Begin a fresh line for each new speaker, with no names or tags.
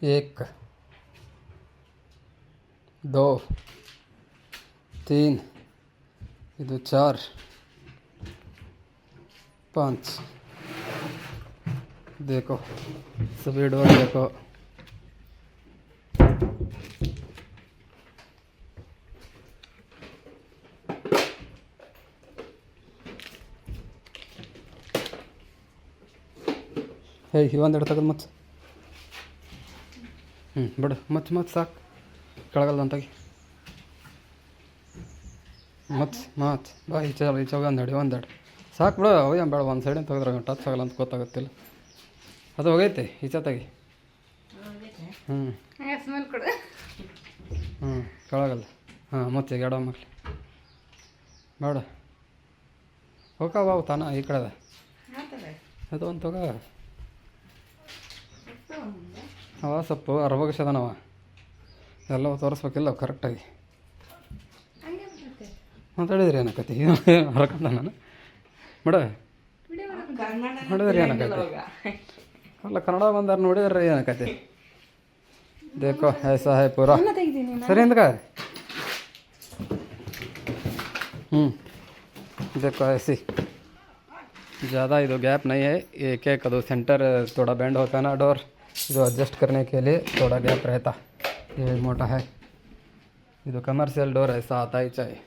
एक 2 3 ಇದು 4 5 देखो सभी डोर देखो हे ಒಂದೆರಡು ತೆಗೆದು ಮತ್ತೆ ಬಿಡು ಮತ್ತೆ ಸಾಕು ಕೆಳಗಲ್ಲ ಅಂತಾಗಿ ಮತ್ತೆ ಬಾ ಈಚೆ ಒಂದೆರಡು ಸಾಕು ಬಿಡು ಅವೇನು ಬೇಡ ಒಂದು ಸೈಡಿಂದ ತೆಗೆದ್ರೆ ಟಚ್ ಆಗಲ್ಲ ಅಂತ ಗೊತ್ತಾಗುತ್ತಿಲ್ಲ ಅದು ಹೋಗೈತೆ ಈಚೆ ತೆಗಿ ಕೆಳಗಲ್ಲ ಮತ್ತೆ ಎಡ ಮಕ್ಳಿ ಬೇಡ ಹೋಗವ ತಾನ ಈ ಕಡೆ ಅದು ಒಂದು ತಗೋ ಅವ ಸ್ವಲ್ಪ ಅರ್ವಗಸದನವ ಎಲ್ಲ ತೋರಿಸ್ಬೇಕಿಲ್ಲ ಕರೆಕ್ಟಾಗಿ ಮಾತಾಡಿದ್ರಿ ಏನಕತಿ ಹರಕಂದ ನಾನು ಮೇಡ ನೋಡಿದ್ರಿ ಏನಕತಿ ಅಲ್ಲ ಕನ್ನಡ ಬಂದಾರ ನೋಡಿದ್ರಿ ಏನಕತಿ देखो ऐसा है पूरा सर इंदका देखो ऐसी ज़्यादा इधर गैप नहीं है एक एक ಅದು सेंटर थोड़ा बेंड होता है ना डोर जो एडजस्ट करने के लिए थोड़ा गैप रहता ये मोटा है इधर कमर्शियल डोर ऐसा आता ही चाहिए